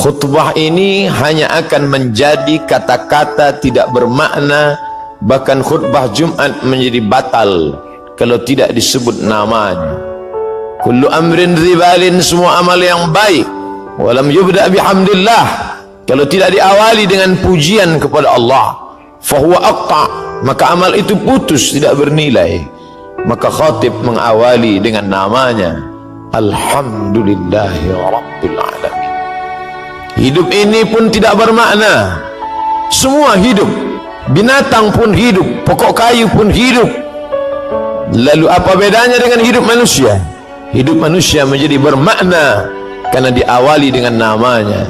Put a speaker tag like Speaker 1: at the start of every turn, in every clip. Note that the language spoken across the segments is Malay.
Speaker 1: khutbah ini hanya akan menjadi kata-kata tidak bermakna, bahkan khutbah Jumat menjadi batal kalau tidak disebut namanya. Kullu amrin ribalin, semua amal yang baik, walam yubda bihamdillah, kalau tidak diawali dengan pujian kepada Allah, fahuwa aqta, maka amal itu putus, tidak bernilai. Maka khatib mengawali dengan namanya, alhamdulillahi rabbil alamin. Hidup ini pun tidak bermakna. Semua hidup, binatang pun hidup, pokok kayu pun hidup. Lalu apa bedanya dengan hidup manusia? Hidup manusia menjadi bermakna karena diawali dengan namanya,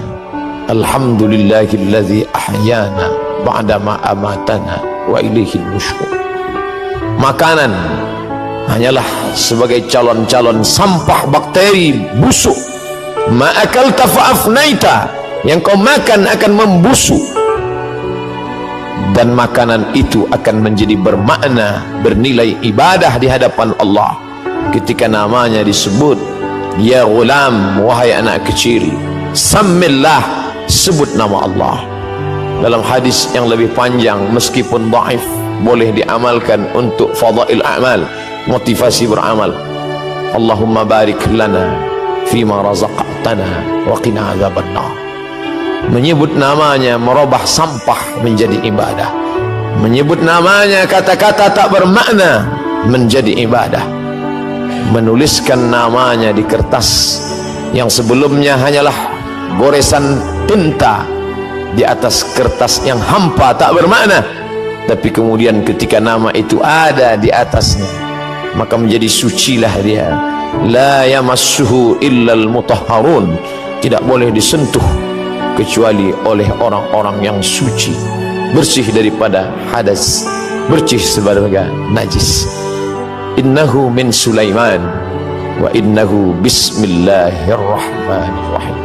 Speaker 1: alhamdulillahillazi ahyana ba'dama amatana wa ilaihil nusyur. Makanan hanyalah sebagai calon-calon sampah bakteri busuk. Ma'akalta fa'afnaita, yang kau makan akan membusuk, dan makanan itu akan menjadi bermakna, bernilai ibadah di hadapan Allah ketika namanya disebut. Ya ghulam, wahai anak kecil, sammillah, sebut nama Allah. Dalam hadis yang lebih panjang, meskipun dhaif, boleh diamalkan untuk fadail a'mal, motivasi beramal. Allahumma barik lana fima razaqtana wa qina adzabannar. Menyebut namanya merubah sampah menjadi ibadah. Menyebut namanya kata-kata tak bermakna menjadi ibadah. Menuliskan namanya di kertas yang sebelumnya hanyalah goresan tinta di atas kertas yang hampa tak bermakna, tapi kemudian ketika nama itu ada di atasnya, maka menjadi sucilah dia. La yamassuhu illal mutahharun, tidak boleh disentuh kecuali oleh orang-orang yang suci, bersih daripada hadas, bersih sebagai najis. Innahu min Sulaiman wa innahu bismillahirrahmanirrahim.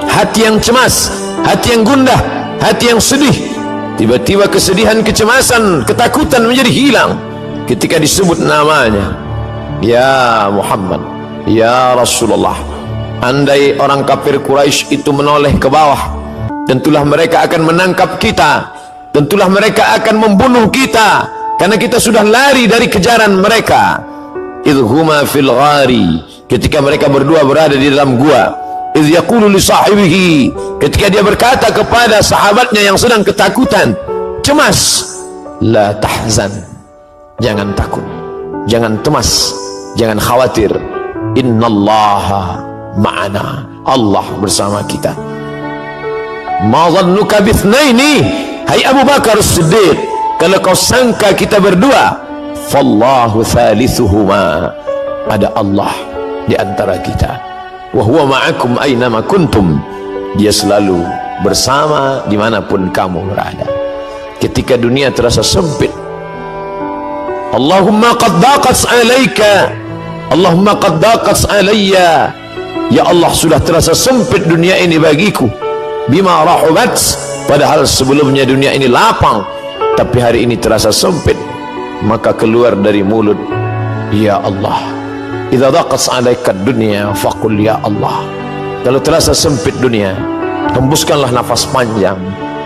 Speaker 1: Hati yang cemas, hati yang gundah, hati yang sedih, tiba-tiba kesedihan, kecemasan, ketakutan menjadi hilang ketika disebut namanya. Ya Muhammad, ya Rasulullah. Andai orang kafir Quraisy itu menoleh ke bawah, tentulah mereka akan menangkap kita, tentulah mereka akan membunuh kita, karena kita sudah lari dari kejaran mereka. Idhuma fil ghari, ketika mereka berdua berada di dalam gua. Idh yaqulu li sahibihi, ketika dia berkata kepada sahabatnya yang sedang ketakutan, cemas, la tahzan, jangan takut, jangan cemas, jangan khawatir, innallaha ma'ana, Allah bersama kita. Ma dhannuka bithnaini, hai Abu Bakar As-Siddiq, kalau kau sangka kita berdua, fallahu thalithuhuma, ada Allah di antara kita. Wa huwa ma'akum aynama kuntum, dia selalu bersama dimanapun kamu berada. Ketika dunia terasa sempit, Allahumma qad daqat alaika, Allahumma qad daqat alayya, ya Allah sudah terasa sempit dunia ini bagiku. Bima rahubat, padahal sebelumnya dunia ini lapang, tapi hari ini terasa sempit. Maka keluar dari mulut, ya Allah. Idza daqat alaika dunya faqul ya Allah. Kalau terasa sempit dunia, hembuskanlah nafas panjang,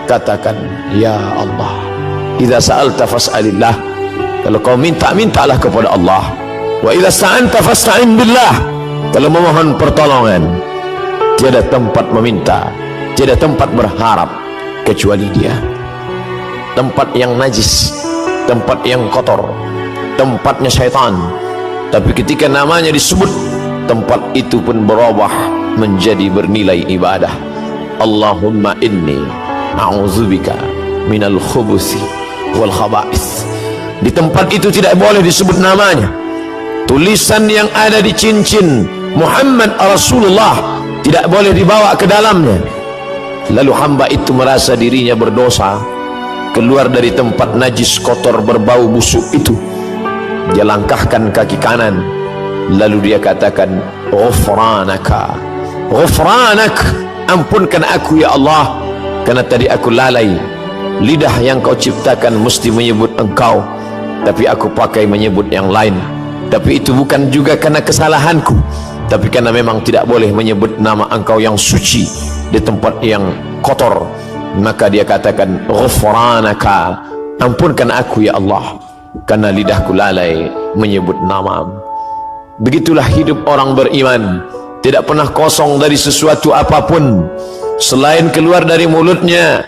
Speaker 1: katakan ya Allah. Idza sa'alta fas'alillah, kalau kau minta, mintalah kepada Allah. Wa idza sta'anta fasta'in billah, kalau memohon pertolongan, tiada tempat meminta, tiada tempat berharap kecuali Dia. Tempat yang najis, tempat yang kotor, tempatnya syaitan, tapi ketika namanya disebut, tempat itu pun berubah menjadi bernilai ibadah. Allahumma inni a'udzubika minal khubuthi wal khaba'ith. Di tempat itu tidak boleh disebut namanya. Tulisan yang ada di cincin Muhammad Rasulullah tidak boleh dibawa ke dalamnya. Lalu hamba itu merasa dirinya berdosa, keluar dari tempat najis, kotor, berbau busuk itu. Dia langkahkan kaki kanan, lalu dia katakan, ghufranaka, ghufranak, ampunkan aku ya Allah, karena tadi aku lalai. Lidah yang kau ciptakan mesti menyebut engkau, tapi aku pakai menyebut yang lain. Tapi itu bukan juga karena kesalahanku, tapi karena memang tidak boleh menyebut nama engkau yang suci, di tempat yang kotor, maka dia katakan ghufranaka, ampunkan aku ya Allah, karena lidahku lalai menyebut nama-Mu. Begitulah hidup orang beriman, tidak pernah kosong dari sesuatu apapun selain keluar dari mulutnya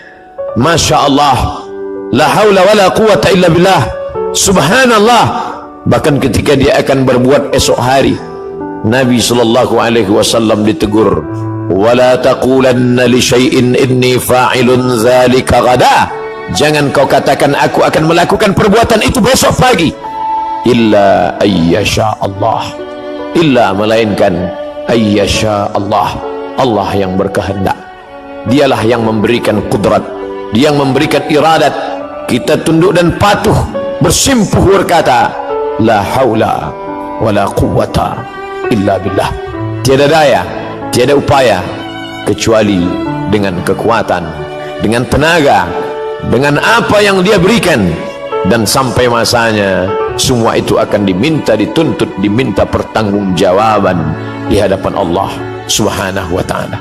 Speaker 1: Masya Allah, la haula wa la quwata illa billah, subhanallah. Bahkan ketika dia akan berbuat esok hari, Nabi SAW ditegur, wala taqulanna li syai'in inni fa'ilun dzalika ghada, jangan kau katakan aku akan melakukan perbuatan itu besok pagi, illa ayyasha Allah, illa melainkan ayyasha Allah, Allah yang berkehendak. Dialah yang memberikan kudrat, Dia yang memberikan iradat. Kita tunduk dan patuh, bersimpuh berkata la haula wala quwata illa billah, tiada daya, tiada upaya kecuali dengan kekuatan, dengan tenaga, dengan apa yang Dia berikan. Dan sampai masanya semua itu akan diminta, dituntut, diminta pertanggungjawaban di hadapan Allah Subhanahu wa ta'ala.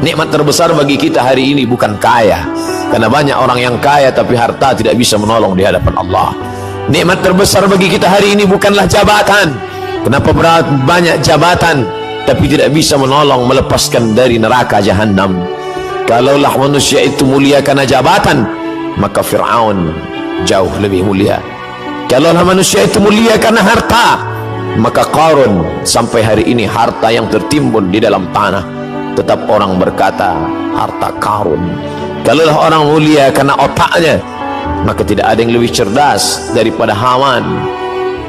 Speaker 1: Nikmat terbesar bagi kita hari ini bukan kaya, karena banyak orang yang kaya tapi harta tidak bisa menolong di hadapan Allah. Nikmat terbesar bagi kita hari ini bukanlah jabatan. Kenapa banyak jabatan tapi tidak bisa menolong melepaskan dari neraka jahanam? Kalaulah manusia itu mulia karena jabatan, maka Fir'aun jauh lebih mulia. Kalaulah manusia itu mulia karena harta, maka Qarun sampai hari ini harta yang tertimbun di dalam tanah, tetap orang berkata harta Qarun. Kalaulah orang mulia karena otaknya, maka tidak ada yang lebih cerdas daripada Haman.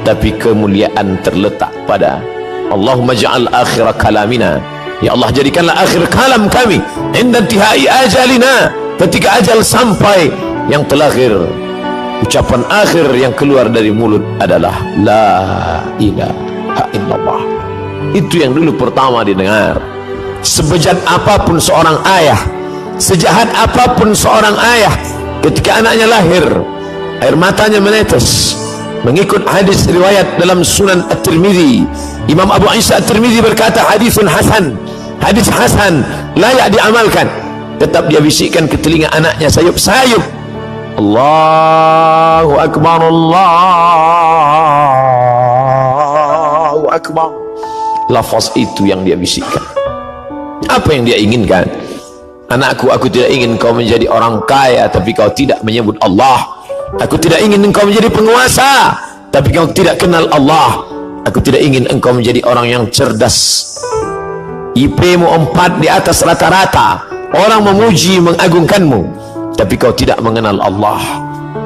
Speaker 1: Tapi kemuliaan terletak pada Allahumma ja'al akhir kalamina, ya Allah jadikanlah akhir kalam kami inda intihai ajalina, ketika ajal sampai, yang terakhir, ucapan akhir yang keluar dari mulut adalah la ilaha illallah. Itu yang dulu pertama didengar. Sebejat apapun seorang ayah, sejahat apapun seorang ayah, ketika anaknya lahir, air matanya menetes. Mengikut hadis riwayat dalam Sunan At-Tirmidzi, Imam Abu Isa At-Tirmidzi berkata haditsun hasan, hadis hasan, layak diamalkan. Tetap dia bisikkan ke telinga anaknya sayup-sayup, Allahu Akbar, Allahu Akbar. Lafaz itu yang dia bisikkan. Apa yang dia inginkan? Anakku, aku tidak ingin kau menjadi orang kaya tapi kau tidak menyebut Allah. Aku tidak ingin engkau menjadi penguasa tapi kau tidak kenal Allah. Aku tidak ingin engkau menjadi orang yang cerdas, IP-mu 4 di atas rata-rata, orang memuji mengagungkanmu, tapi kau tidak mengenal Allah.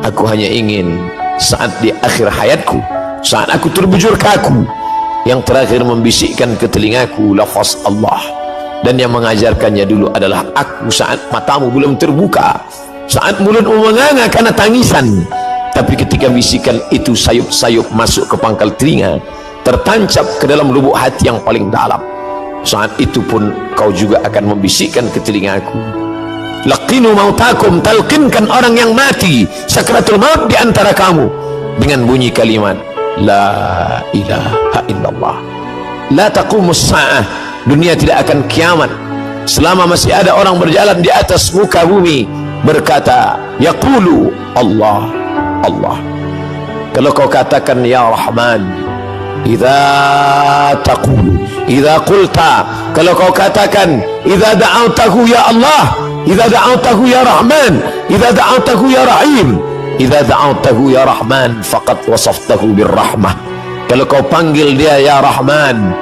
Speaker 1: Aku hanya ingin saat di akhir hayatku, saat aku terbujur kaku, yang terakhir membisikkan ke telingaku lafaz Allah. Dan yang mengajarkannya dulu adalah aku saat matamu belum terbuka, saat mulutmu menganga karena tangisan, tapi ketika bisikan itu sayup-sayup masuk ke pangkal telinga, tertancap ke dalam lubuk hati yang paling dalam, saat itu pun kau juga akan membisikkan ke telingaku, laqinu mautakum, talqinkan orang yang mati sakratul maut di antara kamu dengan bunyi kalimat la ilaha illallah. La taqumus sa'ah, dunia tidak akan kiamat selama masih ada orang berjalan di atas muka bumi berkata yaqulu Allah, Allah. Kalau kau katakan ya Rahman, idza taqulu, idza qulta, kalau kau katakan idza da'awtahu ya Allah, idza da'awtahu ya Rahman, idza da'awtahu ya Rahim, idza da'awtahu ya Rahman faqad wasaftahu birrahmah. Kalau kau panggil dia ya Rahman,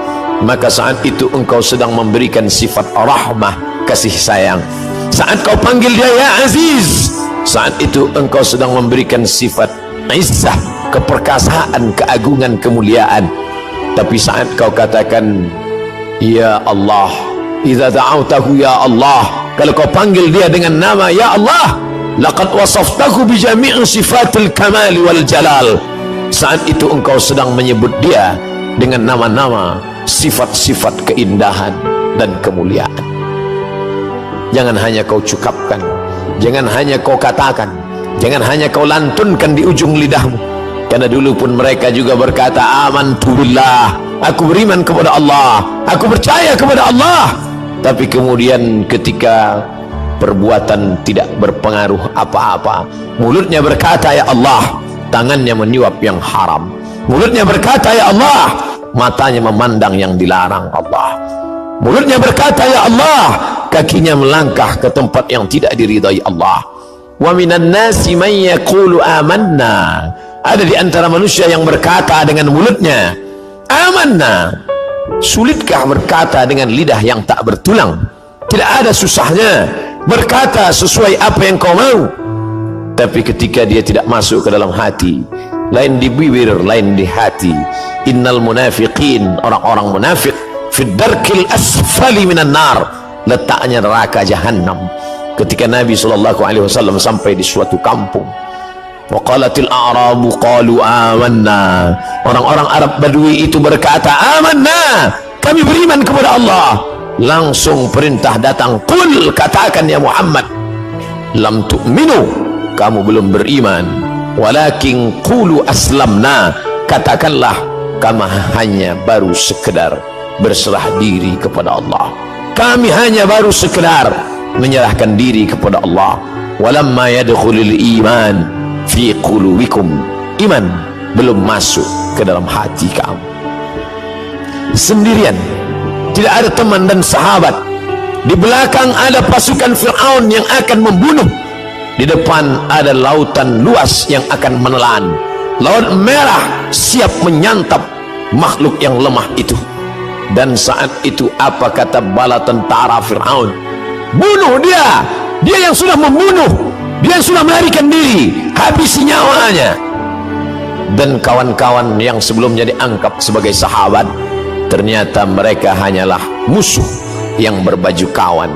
Speaker 1: maka saat itu engkau sedang memberikan sifat rahmah, kasih sayang. Saat kau panggil dia ya Aziz, saat itu engkau sedang memberikan sifat izzah, keperkasaan, keagungan, kemuliaan. Tapi saat kau katakan ya Allah, idza da'awtahu ya Allah, kalau kau panggil dia dengan nama ya Allah, laqad wasaftahu bi jami'i sifatil kamal wal jalal, saat itu engkau sedang menyebut dia dengan nama-nama, sifat-sifat keindahan dan kemuliaan. Jangan hanya kau cukapkan, jangan hanya kau katakan, jangan hanya kau lantunkan di ujung lidahmu. Karena dulu pun mereka juga berkata amantu billah, aku beriman kepada Allah, aku percaya kepada Allah. tapi kemudian ketika perbuatan tidak berpengaruh apa-apa, mulutnya berkata ya Allah, tangannya menyuap yang haram. Mulutnya berkata ya Allah, matanya memandang yang dilarang Allah. Mulutnya berkata ya Allah, kakinya melangkah ke tempat yang tidak diridai Allah. Wa minan nasi man yaqulu amanna, ada di antara manusia yang berkata dengan mulutnya amanna. Sulitkah berkata dengan lidah yang tak bertulang? Tidak ada susahnya berkata sesuai apa yang kau mau, tapi ketika dia tidak masuk ke dalam hati, lain di bibir lain di hati. Innal munafiqin, orang-orang munafik, fi darkil asfali minan nar, letaknya neraka jahanam. Ketika Nabi SAW sampai di suatu kampung, waqalatil a'rabu qalu amanna, orang-orang Arab Badui itu berkata amanna, kami beriman kepada Allah. Langsung perintah datang, qul, katakan ya Muhammad, lam tu'minu, kamu belum beriman, walakin qulu aslamna, katakanlah kami hanya baru sekedar berserah diri kepada Allah, kami hanya baru sekedar menyerahkan diri kepada Allah. Walamma yadkhulul iman fi qulubikum, iman belum masuk ke dalam hati kamu. Sendirian, tidak ada teman dan sahabat. Di belakang ada pasukan Fir'aun yang akan membunuh. Di depan ada lautan luas yang akan menelan. Laut merah siap menyantap makhluk yang lemah itu. Dan saat itu apa kata bala tentara Fir'aun? Bunuh dia, dia yang sudah membunuh, dia yang sudah melarikan diri, habisi nyawanya. Dan kawan-kawan yang sebelumnya dianggap sebagai sahabat, ternyata mereka hanyalah musuh yang berbaju kawan.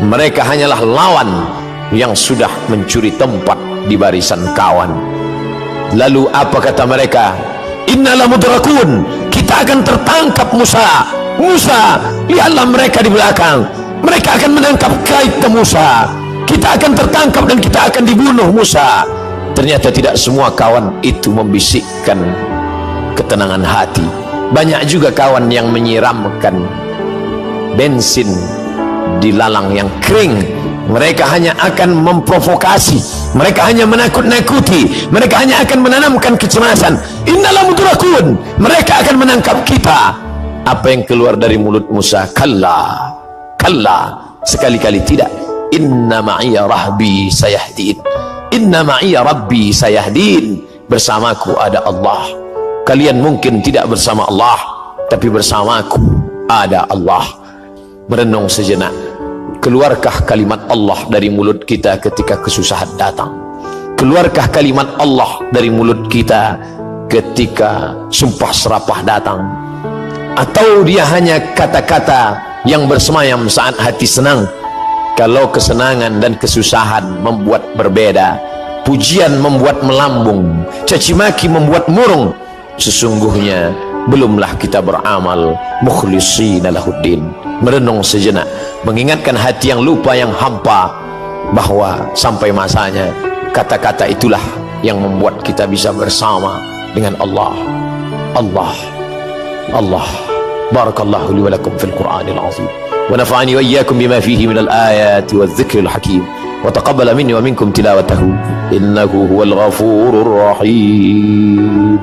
Speaker 1: Mereka hanyalah lawan yang sudah mencuri tempat di barisan kawan. Lalu apa kata mereka? Innala mudrakun, kita akan tertangkap Musa. Musa, lihatlah mereka di belakang, mereka akan menangkap kita Musa. Kita akan tertangkap dan kita akan dibunuh Musa. Ternyata tidak semua kawan itu membisikkan ketenangan hati. Banyak juga kawan yang menyiramkan bensin di lalang yang kering. Mereka hanya akan memprovokasi, mereka hanya menakut-nakuti, mereka hanya akan menanamkan kecemasan. Innala mudrakun, mereka akan menangkap kita. Apa yang keluar dari mulut Musa? Kalla, kalla, sekali-kali tidak. Inna ma'iya rahbi sayahdin, inna ma'iya rabbi sayahdin, bersamaku ada Allah. Kalian mungkin tidak bersama Allah, tapi bersamaku ada Allah. Merenung sejenak, keluarkah kalimat Allah dari mulut kita ketika kesusahan datang? Keluarkah kalimat Allah dari mulut kita ketika sumpah serapah datang? Atau dia hanya kata-kata yang bersemayam saat hati senang? Kalau kesenangan dan kesusahan membuat berbeda, pujian membuat melambung, caci maki membuat murung, sesungguhnya belumlah kita beramal mukhlishina lahuddin. Merenung sejenak, mengingatkan hati yang lupa, yang hampa, bahwa sampai masanya kata-kata itulah yang membuat kita bisa bersama dengan Allah. Allah, Allah. Barakallahu li wa lakum fil Qur'anil azim, wa nafa'ani wa iyyakum bima fihi minal ayati wadh-dhikril hakim, wa taqabbala minni wa minkum tilawatahu innahu huwal ghafurur rahim.